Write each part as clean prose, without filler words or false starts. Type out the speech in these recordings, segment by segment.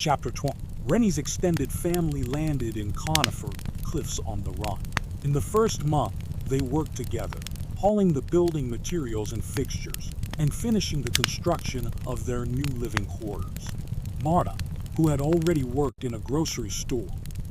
Chapter 20. Rennie's extended family landed in Conifer Cliffs on the run. In the first month, they worked together, hauling the building materials and fixtures, and finishing the construction of their new living quarters. Marta, who had already worked in a grocery store,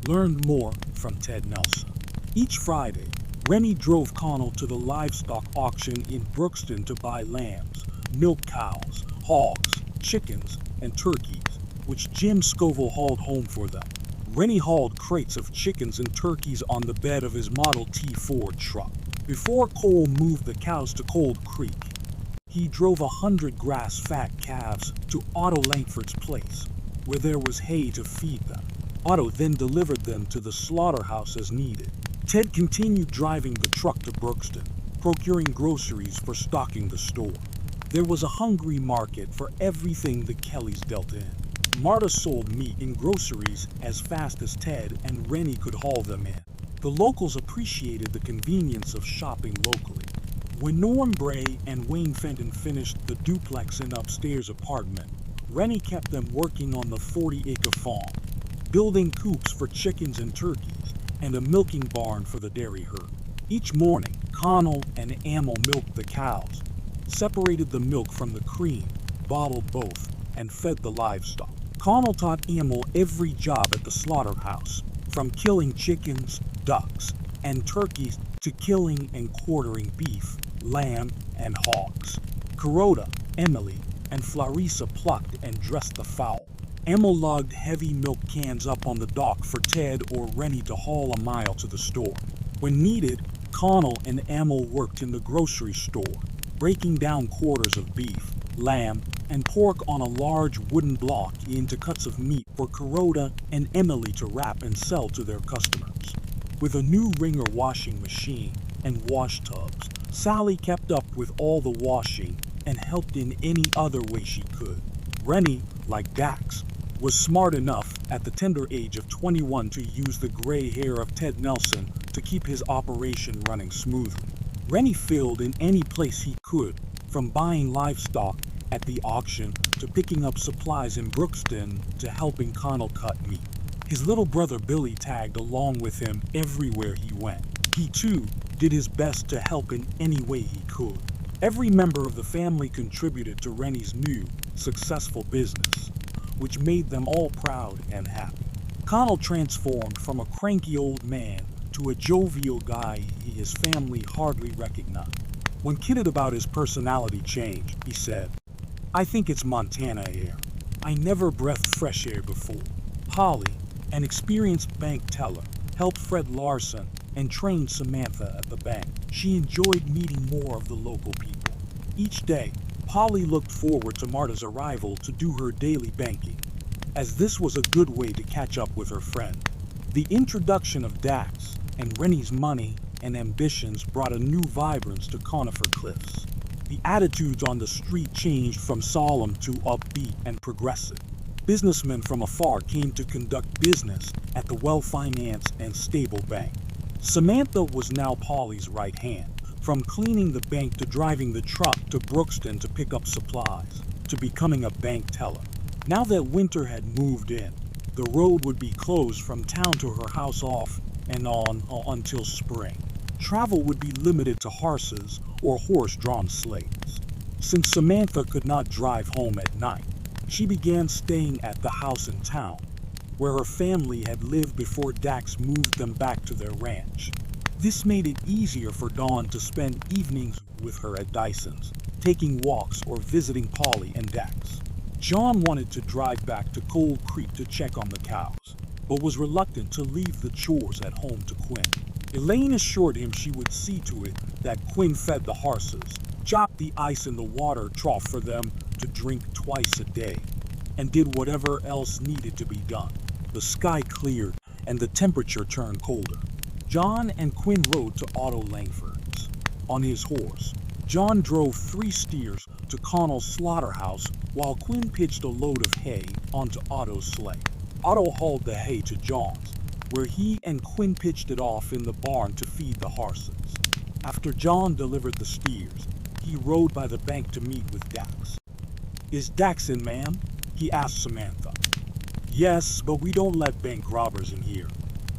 learned more from Ted Nelson. Each Friday, Rennie drove Connell to the livestock auction in Brookston to buy lambs, milk cows, hogs, chickens, and turkeys, which Jim Scoville hauled home for them. Rennie hauled crates of chickens and turkeys on the bed of his Model T Ford truck. Before Cole moved the cows to Cold Creek, he drove 100 grass-fat calves to Otto Langford's place, where there was hay to feed them. Otto then delivered them to the slaughterhouse as needed. Ted continued driving the truck to Brookston, procuring groceries for stocking the store. There was a hungry market for everything the Kellys dealt in. Marta sold meat and groceries as fast as Ted and Rennie could haul them in. The locals appreciated the convenience of shopping locally. When Norm Bray and Wayne Fenton finished the duplex and upstairs apartment, Rennie kept them working on the 40-acre farm, building coops for chickens and turkeys, and a milking barn for the dairy herd. Each morning, Connell and Amel milked the cows, separated the milk from the cream, bottled both, and fed the livestock. Connell taught Amel every job at the slaughterhouse, from killing chickens, ducks, and turkeys to killing and quartering beef, lamb, and hogs. Carota, Emily, and Clarissa plucked and dressed the fowl. Amel lugged heavy milk cans up on the dock for Ted or Rennie to haul a mile to the store. When needed, Connell and Amel worked in the grocery store, breaking down quarters of beef, lamb, and pork on a large wooden block into cuts of meat for Carota and Emily to wrap and sell to their customers. With a new wringer washing machine and wash tubs, Sally kept up with all the washing and helped in any other way she could. Rennie, like Dax, was smart enough at the tender age of 21 to use the gray hair of Ted Nelson to keep his operation running smoothly. Rennie filled in any place he could, from buying livestock at the auction to picking up supplies in Brookston to helping Connell cut meat. His little brother Billy tagged along with him everywhere he went. He too did his best to help in any way he could. Every member of the family contributed to Rennie's new, successful business, which made them all proud and happy. Connell transformed from a cranky old man to a jovial guy his family hardly recognized. When kidded about his personality change, he said, "I think it's Montana air. I never breathed fresh air before." Holly, an experienced bank teller, helped Fred Larson and trained Samantha at the bank. She enjoyed meeting more of the local people. Each day, Polly looked forward to Marta's arrival to do her daily banking, as this was a good way to catch up with her friend. The introduction of Dax and Rennie's money and ambitions brought a new vibrance to Conifer Cliffs. The attitudes on the street changed from solemn to upbeat and progressive. Businessmen from afar came to conduct business at the well-financed and stable bank. Samantha was now Polly's right hand, from cleaning the bank to driving the truck to Brookston to pick up supplies, to becoming a bank teller. Now that winter had moved in, the road would be closed from town to her house off and on until spring. Travel would be limited to horses or horse-drawn sleighs. Since Samantha could not drive home at night, she began staying at the house in town, where her family had lived before Dax moved them back to their ranch. This made it easier for Dawn to spend evenings with her at Dyson's, taking walks or visiting Polly and Dax. John wanted to drive back to Cold Creek to check on the cows, but was reluctant to leave the chores at home to Quinn. Elaine assured him she would see to it that Quinn fed the horses, chopped the ice in the water trough for them to drink twice a day, and did whatever else needed to be done. The sky cleared and the temperature turned colder. John and Quinn rode to Otto Langford's. On his horse, John drove 3 steers to Connell's slaughterhouse while Quinn pitched a load of hay onto Otto's sleigh. Otto hauled the hay to John's, where he and Quinn pitched it off in the barn to feed the horses. After John delivered the steers, he rode by the bank to meet with Dax. "Is Dax in, ma'am?" he asked Samantha. Yes, but we don't let bank robbers in here,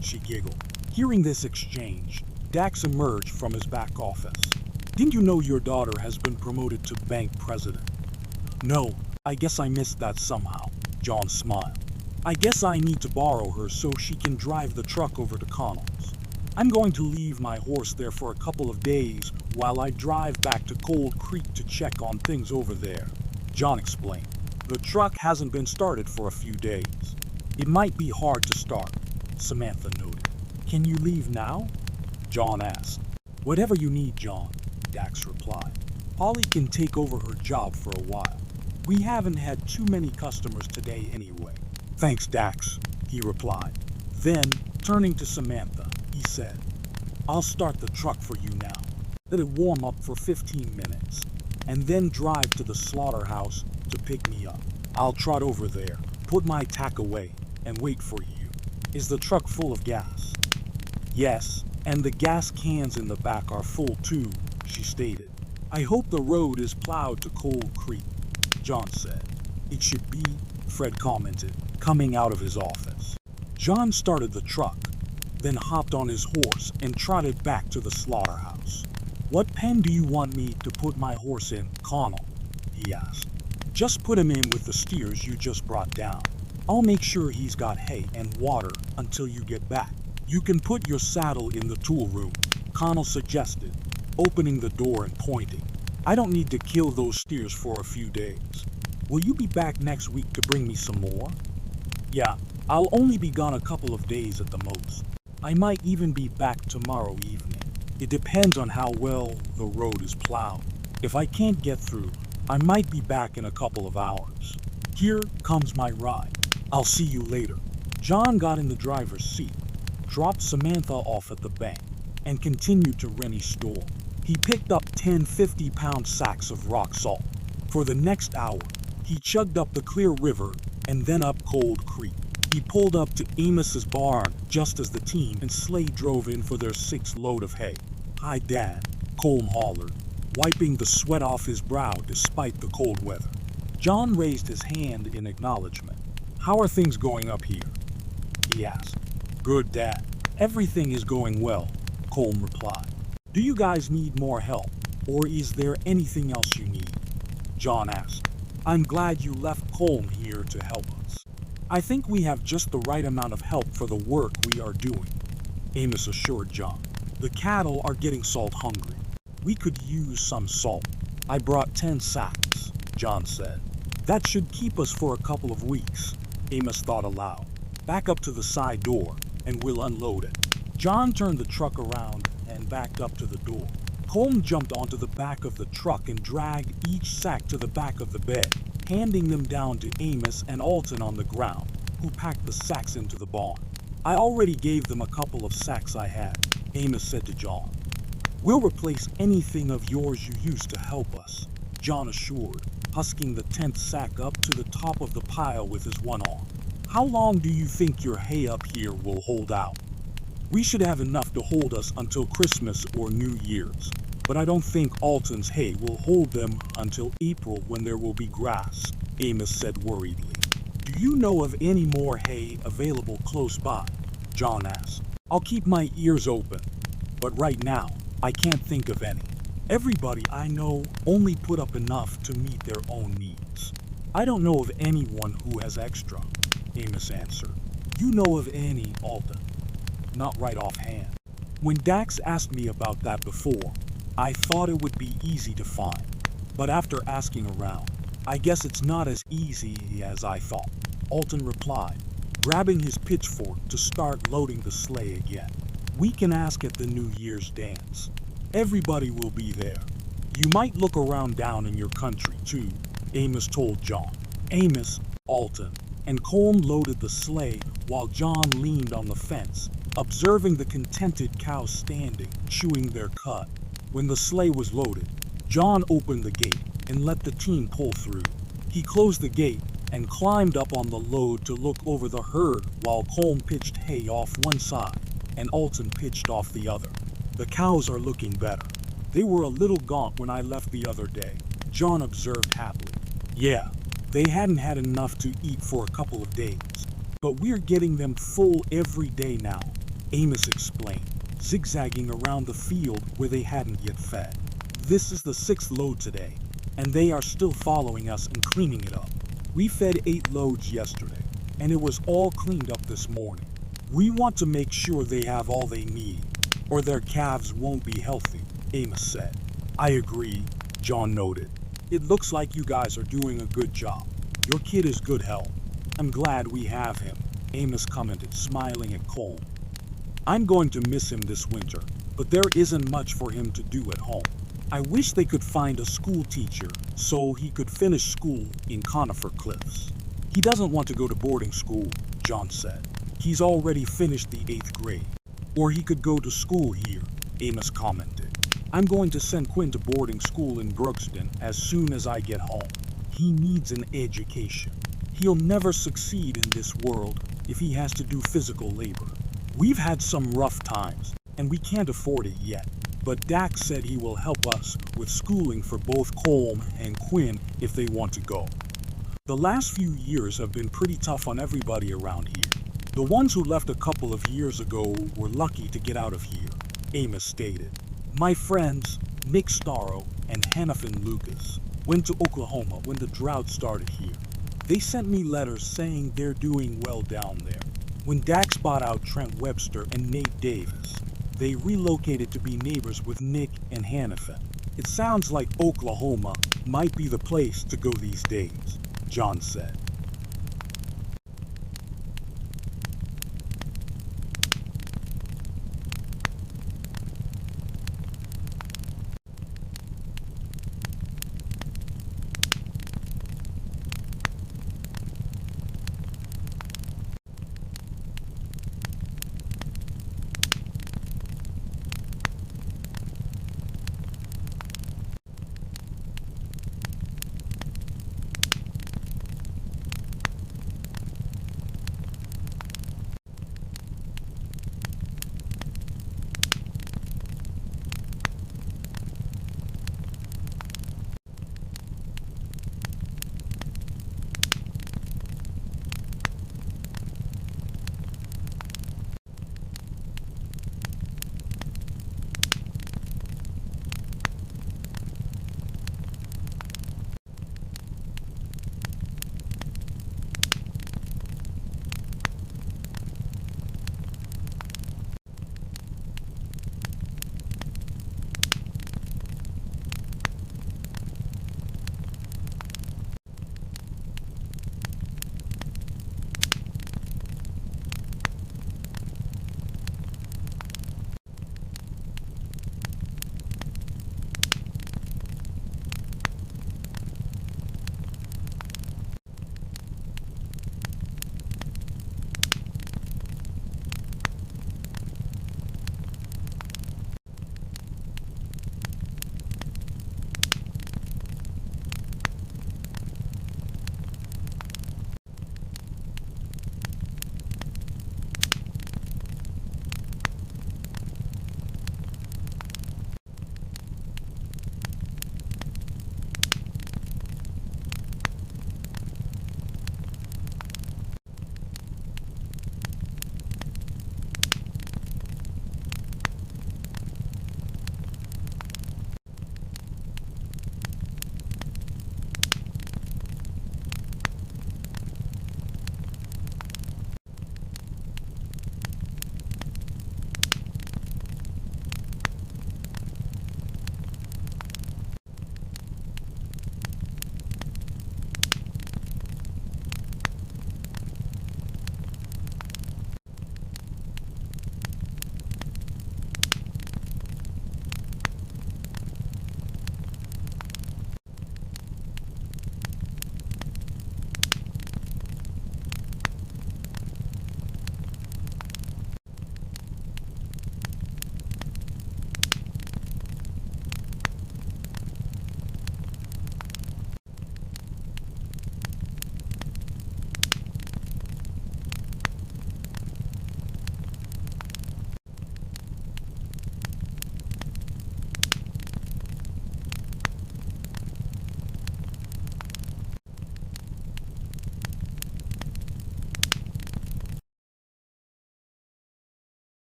she giggled. Hearing this exchange, Dax emerged from his back office. Didn't you know your daughter has been promoted to bank president? No, I guess I missed that somehow, John smiled. I guess I need to borrow her so she can drive the truck over to Connell's. I'm going to leave my horse there for a couple of days while I drive back to Cold Creek to check on things over there, John explained. The truck hasn't been started for a few days. It might be hard to start, Samantha noted. Can you leave now? John asked. Whatever you need, John, Dax replied. Polly can take over her job for a while. We haven't had too many customers today anyway. Thanks, Dax, he replied. Then, turning to Samantha, he said, I'll start the truck for you now. Let it warm up for 15 minutes, and then drive to the slaughterhouse to pick me up. I'll trot over there, put my tack away, and wait for you. Is the truck full of gas? Yes, and the gas cans in the back are full too, she stated. I hope the road is plowed to Cold Creek, John said. It should be, Fred commented, coming out of his office. John started the truck, then hopped on his horse and trotted back to the slaughterhouse. What pen do you want me to put my horse in, Connell? He asked. Just put him in with the steers you just brought down. I'll make sure he's got hay and water until you get back. You can put your saddle in the tool room, Connell suggested, opening the door and pointing. I don't need to kill those steers for a few days. Will you be back next week to bring me some more? Yeah, I'll only be gone a couple of days at the most. I might even be back tomorrow evening. It depends on how well the road is plowed. If I can't get through, I might be back in a couple of hours. Here comes my ride. I'll see you later. John got in the driver's seat, dropped Samantha off at the bank, and continued to Rennie's store. He picked up 10 50-pound sacks of rock salt. For the next hour, he chugged up the Clear River and then up Cold Creek. He pulled up to Amos's barn just as the team and sleigh drove in for their 6th load of hay. Hi, Dad, Colm hollered, wiping the sweat off his brow despite the cold weather. John raised his hand in acknowledgement. How are things going up here? He asked. Good, Dad. Everything is going well, Colm replied. Do you guys need more help, or is there anything else you need? John asked. I'm glad you left Colm here to help us. I think we have just the right amount of help for the work we are doing, Amos assured John. The cattle are getting salt hungry. We could use some salt. I brought 10 sacks, John said. That should keep us for a couple of weeks, Amos thought aloud. Back up to the side door, and we'll unload it. John turned the truck around and backed up to the door. Colm jumped onto the back of the truck and dragged each sack to the back of the bed, handing them down to Amos and Alton on the ground, who packed the sacks into the barn. I already gave them a couple of sacks I had, Amos said to John. We'll replace anything of yours you used to help us, John assured, husking the 10th sack up to the top of the pile with his one arm. How long do you think your hay up here will hold out? We should have enough to hold us until Christmas or New Year's, but I don't think Alton's hay will hold them until April when there will be grass, Amos said worriedly. Do you know of any more hay available close by? John asked. I'll keep my ears open, but right now, I can't think of any. Everybody I know only put up enough to meet their own needs. I don't know of anyone who has extra, Amos answered. You know of any, Alton? Not right offhand. When Dax asked me about that before, I thought it would be easy to find. But after asking around, I guess it's not as easy as I thought, Alton replied, grabbing his pitchfork to start loading the sleigh again. We can ask at the New Year's dance. Everybody will be there. You might look around down in your country too, Amos told John. Amos, Alton, and Colm loaded the sleigh while John leaned on the fence, observing the contented cows standing, chewing their cud. When the sleigh was loaded, John opened the gate and let the team pull through. He closed the gate and climbed up on the load to look over the herd while Colm pitched hay off one side and Alton pitched off the other. The cows are looking better. They were a little gaunt when I left the other day, John observed happily. Yeah, they hadn't had enough to eat for a couple of days, but we're getting them full every day now, Amos explained, zigzagging around the field where they hadn't yet fed. This is the 6th load today, and they are still following us and cleaning it up. We fed 8 loads yesterday, and it was all cleaned up this morning. We want to make sure they have all they need, or their calves won't be healthy, Amos said. I agree, John noted. It looks like you guys are doing a good job. Your kid is good health. I'm glad we have him, Amos commented, smiling at Colm. I'm going to miss him this winter, but there isn't much for him to do at home. I wish they could find a school teacher so he could finish school in Conifer Cliffs. He doesn't want to go to boarding school, John said. He's already finished the 8th grade. Or he could go to school here, Amos commented. I'm going to send Quinn to boarding school in Brookston as soon as I get home. He needs an education. He'll never succeed in this world if he has to do physical labor. We've had some rough times, and we can't afford it yet. But Dax said he will help us with schooling for both Colm and Quinn if they want to go. The last few years have been pretty tough on everybody around here. The ones who left a couple of years ago were lucky to get out of here, Amos stated. My friends, Nick Starro and Hannafin Lucas, went to Oklahoma when the drought started here. They sent me letters saying they're doing well down there. When Dax bought out Trent Webster and Nate Davis, they relocated to be neighbors with Nick and Hannafin. It sounds like Oklahoma might be the place to go these days, John said.